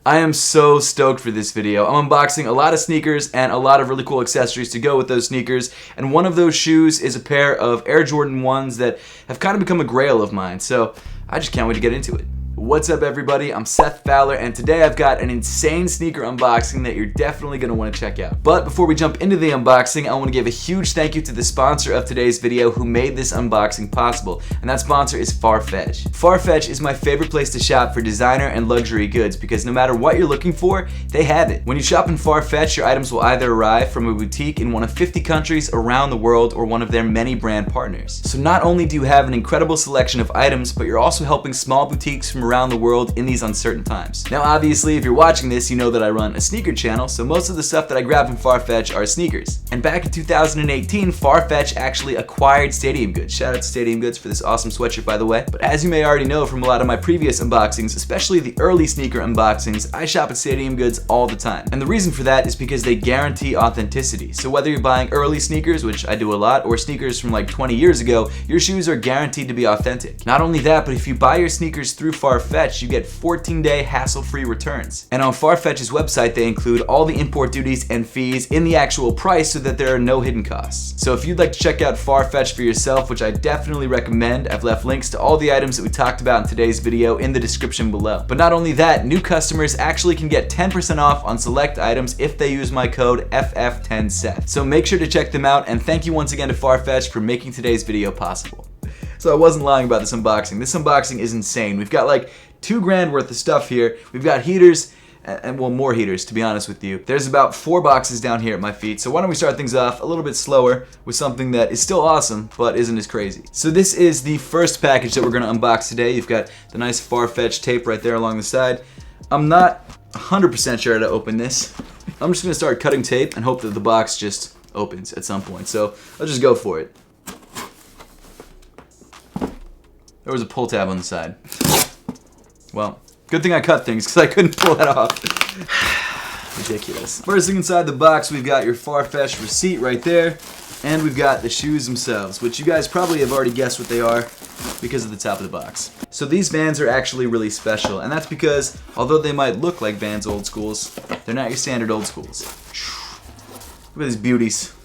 I am so stoked for this video. I'm unboxing a lot of sneakers and a lot of really cool accessories to go with those sneakers, and one of those shoes is a pair of Air Jordan 1s that have kind of become a grail of mine, so I just can't wait to get into it. What's up everybody, I'm Seth Fowler, and today I've got an insane sneaker unboxing that you're definitely going to want to check out. But before we jump into the unboxing, I want to give a huge thank you to the sponsor of today's video who made this unboxing possible, and that sponsor is Farfetch. Farfetch is my favorite place to shop for designer and luxury goods because no matter what you're looking for, they have it. When you shop in Farfetch, your items will either arrive from a boutique in one of 50 countries around the world or one of their many brand partners. So not only do you have an incredible selection of items, but you're also helping small boutiques from around the world in these uncertain times. Now obviously if you're watching this, you know that I run a sneaker channel, so most of the stuff that I grab from Farfetch are sneakers. And back in 2018, Farfetch actually acquired Stadium Goods. Shout out to Stadium Goods for this awesome sweatshirt, by the way. But as you may already know from a lot of my previous unboxings, especially the early sneaker unboxings, I shop at Stadium Goods all the time. And the reason for that is because they guarantee authenticity. So whether you're buying early sneakers, which I do a lot, or sneakers from like 20 years ago, your shoes are guaranteed to be authentic. Not only that, but if you buy your sneakers through Farfetch, you get 14-day hassle-free returns. And on Farfetch's website, they include all the import duties and fees in the actual price so that there are no hidden costs. So if you'd like to check out Farfetch for yourself, which I definitely recommend, I've left links to all the items that we talked about in today's video in the description below. But not only that, new customers actually can get 10% off on select items if they use my code FF10Seth. So make sure to check them out, and thank you once again to Farfetch for making today's video possible. So I wasn't lying about this unboxing. This unboxing is insane. We've got like $2,000 worth of stuff here. We've got heaters, and well, more heaters to be honest with you. There's about 4 boxes down here at my feet, so why don't we start things off a little bit slower with something that is still awesome, but isn't as crazy. So this is the first package that we're gonna unbox today. You've got the nice Farfetch tape right there along the side. I'm not 100% sure how to open this. I'm just gonna start cutting tape and hope that the box just opens at some point, so let's just go for it. There was a pull tab on the side. Well, good thing I cut things because I couldn't pull that off. Ridiculous. First thing inside the box, we've got your Farfetch receipt right there, and we've got the shoes themselves, which you guys probably have already guessed what they are because of the top of the box. So these Vans are actually really special, and that's because although they might look like Vans old schools, they're not your standard old schools. Look at these beauties.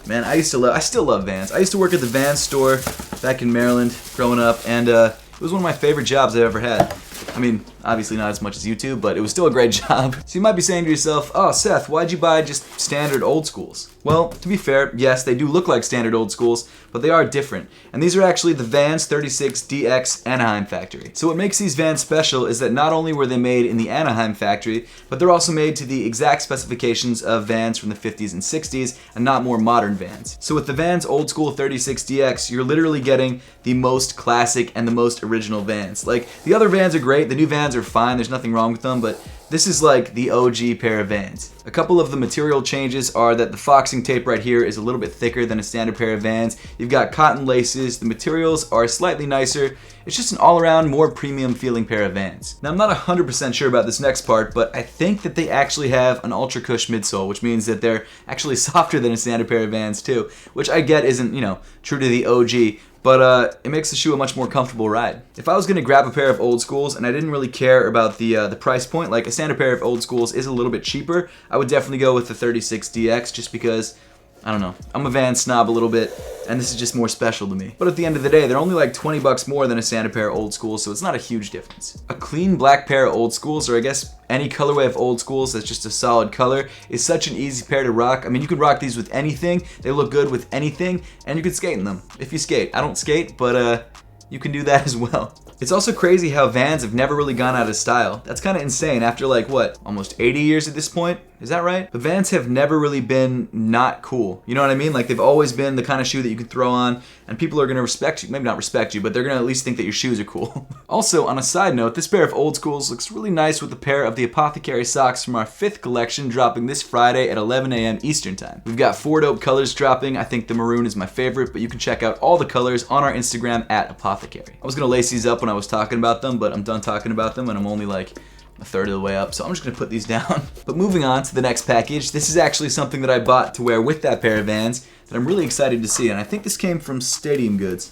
Man, I still love Vans. I used to work at the Vans store back in Maryland growing up, and it was one of my favorite jobs I've ever had. I mean, obviously not as much as YouTube, but it was still a great job. So you might be saying to yourself, oh Seth, why'd you buy just standard old schools? Well, to be fair, yes, they do look like standard old schools, but they are different. And these are actually the Vans 36DX Anaheim factory. So what makes these Vans special is that not only were they made in the Anaheim factory, but they're also made to the exact specifications of Vans from the 50s and 60s and not more modern Vans. So with the Vans old school 36DX, you're literally getting the most classic and the most original Vans. Like, the other Vans are great, the new Vans are fine, there's nothing wrong with them, but this is like the OG pair of Vans. A couple of the material changes are that the foxing tape right here is a little bit thicker than a standard pair of Vans. You've got cotton laces, the materials are slightly nicer. It's just an all-around more premium feeling pair of Vans. Now I'm not 100% sure about this next part, but I think that they actually have an ultra cush midsole, which means that they're actually softer than a standard pair of Vans too, which I get isn't, you know, true to the OG, but it makes the shoe a much more comfortable ride. If I was gonna grab a pair of old schools and I didn't really care about the price point, like a standard pair of old schools is a little bit cheaper, I would definitely go with the 36DX just because, I don't know, I'm a Vans snob a little bit, and this is just more special to me. But at the end of the day, they're only like 20 bucks more than a standard pair of old schools, so it's not a huge difference. A clean black pair of old schools, or I guess any colorway of old schools that's just a solid color, is such an easy pair to rock. I mean, you can rock these with anything, they look good with anything, and you can skate in them, if you skate. I don't skate, but you can do that as well. It's also crazy how Vans have never really gone out of style. That's kind of insane after like, what, almost 80 years at this point? Is that right? But Vans have never really been not cool. You know what I mean? Like, they've always been the kind of shoe that you can throw on and people are gonna respect you. Maybe not respect you, but they're gonna at least think that your shoes are cool. Also, on a side note, this pair of old schools looks really nice with a pair of the Apothecary socks from our 5th collection dropping this Friday at 11 a.m. Eastern time. We've got 4 dope colors dropping. I think the maroon is my favorite, but you can check out all the colors on our Instagram at Apothecary. I was gonna lace these up when I was talking about them, but I'm done talking about them and I'm only like a third of the way up, so I'm just gonna put these down. But moving on to the next package, this is actually something that I bought to wear with that pair of Vans that I'm really excited to see, and I think this came from Stadium Goods.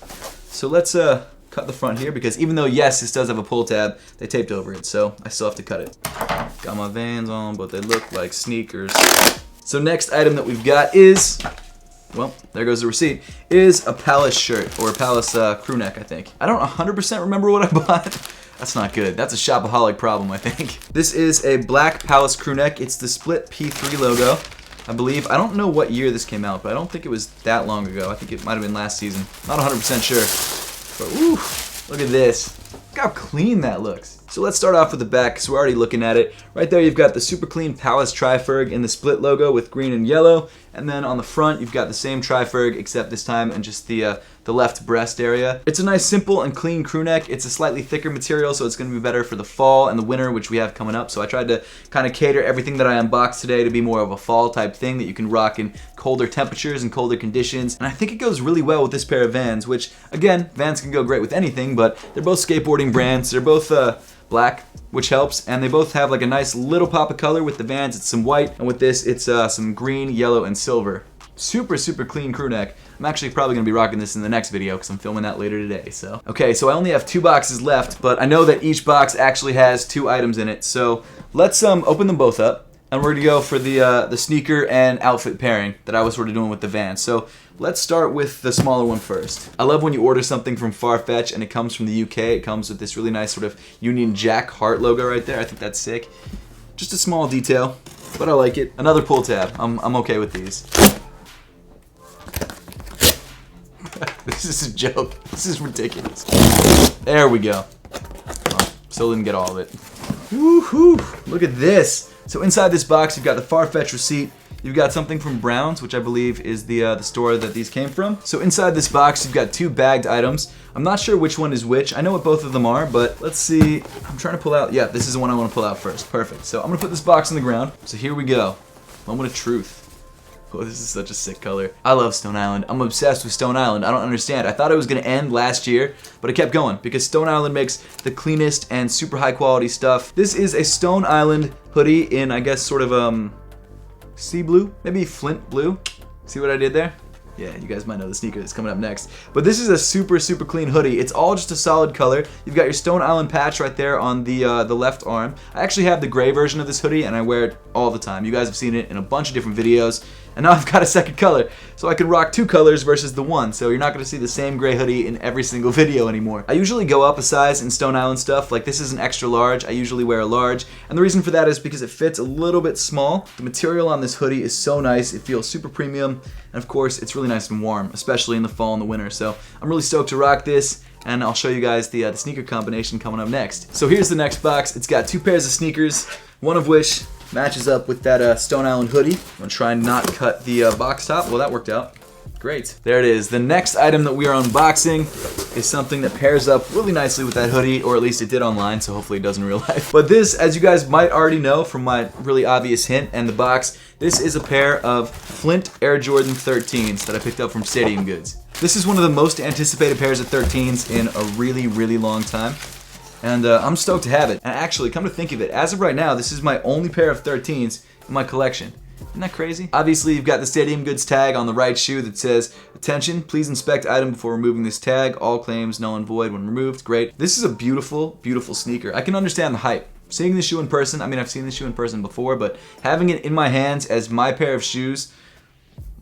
So let's cut cut the front here because even though, yes, this does have a pull tab, they taped over it, so I still have to cut it. Got my Vans on, but they look like sneakers. So next item that we've got is, well, there goes the receipt, is a Palace shirt, or a Palace crew neck, I think. I don't 100% remember what I bought. That's not good. That's a shopaholic problem, I think. This is a black Palace crew neck. It's the split P3 logo, I believe. I don't know what year this came out, but I don't think it was that long ago. I think it might have been last season. Not 100% sure. But woo, look at this. Look how clean that looks. So let's start off with the back because we're already looking at it. Right there you've got the super clean Palace Tri-Ferg in the split logo with green and yellow. And then on the front you've got the same Tri-Ferg except this time in just the left breast area. It's a nice simple and clean crew neck. It's a slightly thicker material so it's going to be better for the fall and the winter, which we have coming up. So I tried to kind of cater everything that I unboxed today to be more of a fall type thing that you can rock in colder temperatures and colder conditions. And I think it goes really well with this pair of Vans, which again, Vans can go great with anything, but they're both skateboarding brands. They're both black, which helps, and they both have like a nice little pop of color. With the Vans it's some white, and with this it's some green, yellow, and silver. Super clean crew neck. I'm actually probably going to be rocking this in the next video because I'm filming that later today. So okay, so I only have 2 boxes left, but I know that each box actually has 2 items in it. So let's open them both up, and we're going to go for the sneaker and outfit pairing that I was sort of doing with the Vans. So let's start with the smaller one first. I love when you order something from Farfetch and it comes from the UK. It comes with this really nice sort of Union Jack heart logo right there. I think that's sick. Just a small detail, but I like it. Another pull tab. I'm okay with these. This is a joke. This is ridiculous. There we go. Oh, still didn't get all of it. Woohoo! Look at this. So inside this box, you've got the Farfetch receipt. You've got something from Browns, which I believe is the store that these came from. So inside this box, you've got 2 bagged items. I'm not sure which one is which. I know what both of them are, but let's see. I'm trying to pull out. Yeah, this is the one I want to pull out first. Perfect. So I'm going to put this box on the ground. So here we go. Moment of truth. Oh, this is such a sick color. I love Stone Island. I'm obsessed with Stone Island. I don't understand. I thought it was going to end last year, but it kept going because Stone Island makes the cleanest and super high quality stuff. This is a Stone Island hoodie in, I guess, sort of sea blue, maybe Flint blue. See what I did there? Yeah, you guys might know the sneaker that's coming up next. But this is a super clean hoodie. It's all just a solid color. You've got your Stone Island patch right there on the left arm. I actually have the gray version of this hoodie and I wear it all the time. You guys have seen it in a bunch of different videos. And now I've got a second color, so I can rock 2 colors versus the one, so you're not going to see the same gray hoodie in every single video anymore. I usually go up a size in Stone Island stuff, like this is an extra large, I usually wear a large, and the reason for that is because it fits a little bit small. The material on this hoodie is so nice, it feels super premium, and of course it's really nice and warm, especially in the fall and the winter, so I'm really stoked to rock this. And I'll show you guys the sneaker combination coming up next. So here's the next box. It's got 2 pairs of sneakers, one of which matches up with that Stone Island hoodie. I'm gonna try and not cut the box top. Well, that worked out. Great. There it is. The next item that we are unboxing is something that pairs up really nicely with that hoodie, or at least it did online, so hopefully it does in real life. But this, as you guys might already know from my really obvious hint and the box, this is a pair of Flint Air Jordan 13s that I picked up from Stadium Goods. This is one of the most anticipated pairs of 13s in a really long time. And I'm stoked to have it. And actually, come to think of it, as of right now, this is my only pair of 13s in my collection. Isn't that crazy? Obviously, you've got the Stadium Goods tag on the right shoe that says, "Attention, please inspect item before removing this tag. All claims null and void when removed." Great. This is a beautiful sneaker. I can understand the hype. Seeing the shoe in person, I mean, I've seen the shoe in person before, but having it in my hands as my pair of shoes,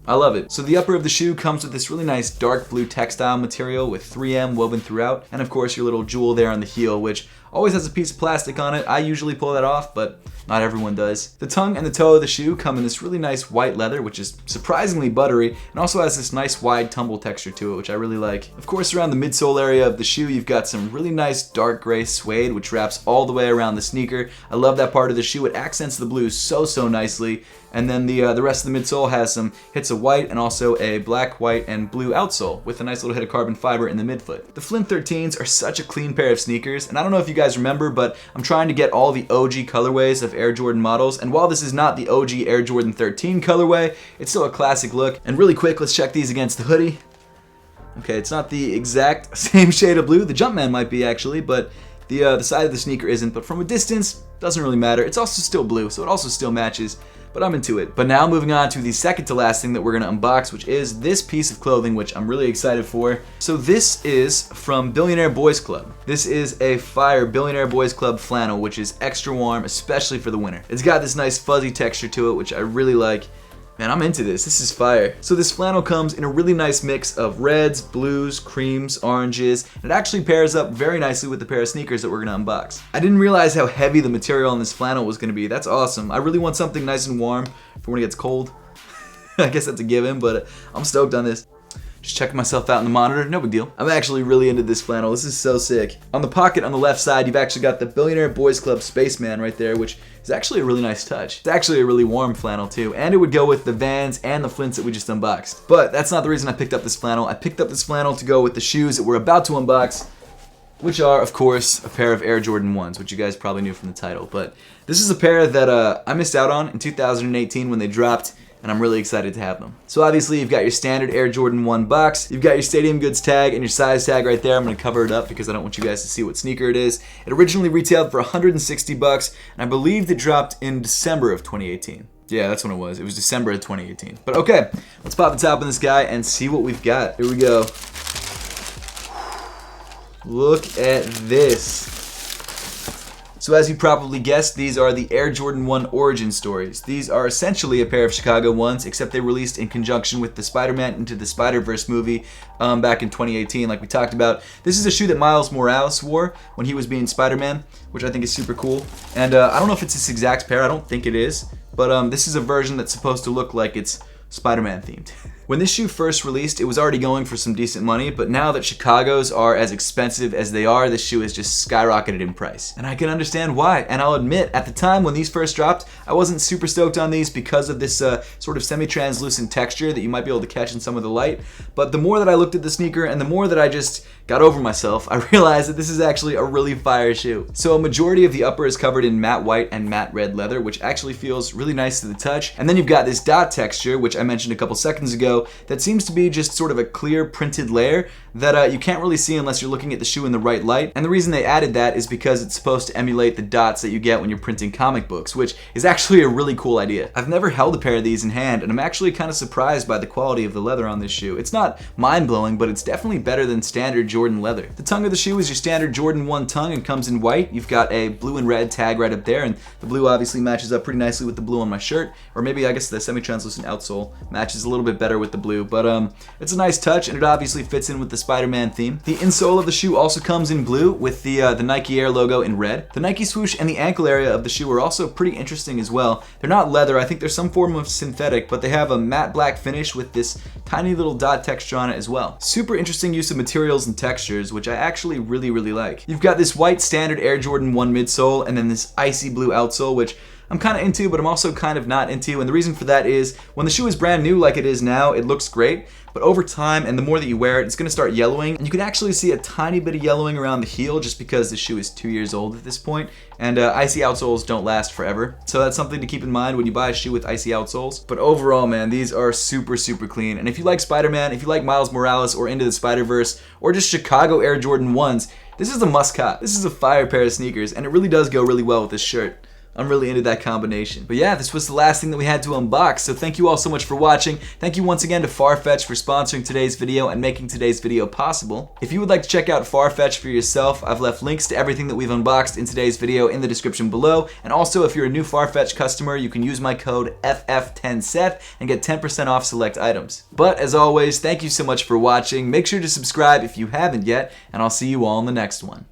I love it. So the upper of the shoe comes with this really nice dark blue textile material with 3M woven throughout, and of course your little jewel there on the heel, which always has a piece of plastic on it. I usually pull that off, but not everyone does. The tongue and the toe of the shoe come in this really nice white leather, which is surprisingly buttery, and also has this nice wide tumble texture to it, which I really like. Of course, around the midsole area of the shoe, you've got some really nice dark gray suede, which wraps all the way around the sneaker. I love that part of the shoe. It accents the blue so nicely. And then the rest of the midsole has some hits of white and also a black, white, and blue outsole with a nice little hit of carbon fiber in the midfoot. The Flint 13s are such a clean pair of sneakers, and I don't know if you guys remember, but I'm trying to get all the OG colorways of Air Jordan models, and while this is not the OG Air Jordan 13 colorway, it's still a classic look. And really quick, let's check these against the hoodie. Okay, it's not the exact same shade of blue. The Jumpman might be actually, but the side of the sneaker isn't. But from a distance, doesn't really matter. It's also still blue, so it also still matches. but I'm into it. But now moving on to the second to last thing that we're gonna unbox, which is this piece of clothing, which I'm really excited for. So this is from Billionaire Boys Club. This is a fire Billionaire Boys Club flannel, which is extra warm, especially for the winter. It's got this nice fuzzy texture to it, which I really like. Man, I'm into this. This is fire. So this flannel comes in a really nice mix of reds, blues, creams, oranges, and it actually pairs up very nicely with the pair of sneakers that we're gonna unbox. I didn't realize how heavy the material on this flannel was gonna be. That's awesome. I really want something nice and warm for when it gets cold. I guess that's a given, but I'm stoked on this. Just checking myself out in the monitor, no big deal. I'm actually really into this flannel. This is so sick. On the pocket on the left side, you've actually got the Billionaire Boys Club Spaceman right there, which is actually a really nice touch. It's actually a really warm flannel too, and it would go with the Vans and the Flints that we just unboxed. But that's not the reason I picked up this flannel. I picked up this flannel to go with the shoes that we're about to unbox, which are, of course, a pair of Air Jordan 1s, which you guys probably knew from the title. But this is a pair that I missed out on in 2018 when they dropped, and I'm really excited to have them. So obviously you've got your standard Air Jordan 1 box, you've got your Stadium Goods tag and your size tag right there. I'm gonna cover it up because I don't want you guys to see what sneaker it is. It originally retailed for $160, and I believe it dropped in December of 2018. Yeah, that's when it was. It was December of 2018. But okay, let's pop the top on this guy and see what we've got. Here we go. Look at this. So as you probably guessed, these are the Air Jordan 1 origin stories. These are essentially a pair of Chicago 1s, except they released in conjunction with the Spider-Man Into the Spider-Verse movie back in 2018, like we talked about. This is a shoe that Miles Morales wore when he was being Spider-Man, which I think is super cool. And I don't know if it's this exact pair, I don't think it is, but this is a version that's supposed to look like it's Spider-Man themed. When this shoe first released, it was already going for some decent money, but now that Chicago's are as expensive as they are, this shoe has just skyrocketed in price. And I can understand why, and I'll admit, at the time when these first dropped, I wasn't super stoked on these because of this sort of semi-translucent texture that you might be able to catch in some of the light. But the more that I looked at the sneaker, and the more that I just got over myself, I realized that this is actually a really fire shoe. So a majority of the upper is covered in matte white and matte red leather, which actually feels really nice to the touch. And then you've got this dot texture, which I mentioned a couple seconds ago, that seems to be just sort of a clear printed layer that you can't really see unless you're looking at the shoe in the right light. And the reason they added that is because it's supposed to emulate the dots that you get when you're printing comic books, which is actually a really cool idea. I've never held a pair of these in hand, and I'm actually kind of surprised by the quality of the leather on this shoe. It's not mind-blowing, but it's definitely better than standard Jordan leather. The tongue of the shoe is your standard Jordan 1 tongue and comes in white. You've got a blue and red tag right up there, and the blue obviously matches up pretty nicely with the blue on my shirt, or maybe I guess the semi-translucent outsole matches a little bit better with the blue, but it's a nice touch, and it obviously fits in with the Spider-Man theme. The insole of the shoe also comes in blue with the Nike Air logo in red. The Nike swoosh and the ankle area of the shoe are also pretty interesting as well. They're not leather, I think they're some form of synthetic, but they have a matte black finish with this tiny little dot texture on it as well. Super interesting use of materials and textures, which I actually really like. You've got this white standard Air Jordan 1 midsole, and then this icy blue outsole, which I'm kind of into, but I'm also kind of not into, and the reason for that is when the shoe is brand new like it is now, it looks great, but over time and the more that you wear it, it's going to start yellowing, and you can actually see a tiny bit of yellowing around the heel just because the shoe is 2 years old at this point, and icy outsoles don't last forever, so that's something to keep in mind when you buy a shoe with icy outsoles. But overall, man, these are super clean, and if you like Spider-Man, if you like Miles Morales or Into the Spider-Verse, or just Chicago Air Jordan 1s, this is a must-cop. This is a fire pair of sneakers, and it really does go really well with this shirt. I'm really into that combination. But yeah, this was the last thing that we had to unbox, so thank you all so much for watching. Thank you once again to Farfetch for sponsoring today's video and making today's video possible. If you would like to check out Farfetch for yourself, I've left links to everything that we've unboxed in today's video in the description below. And also, if you're a new Farfetch customer, you can use my code FF10Seth and get 10% off select items. But as always, thank you so much for watching. Make sure to subscribe if you haven't yet, and I'll see you all in the next one.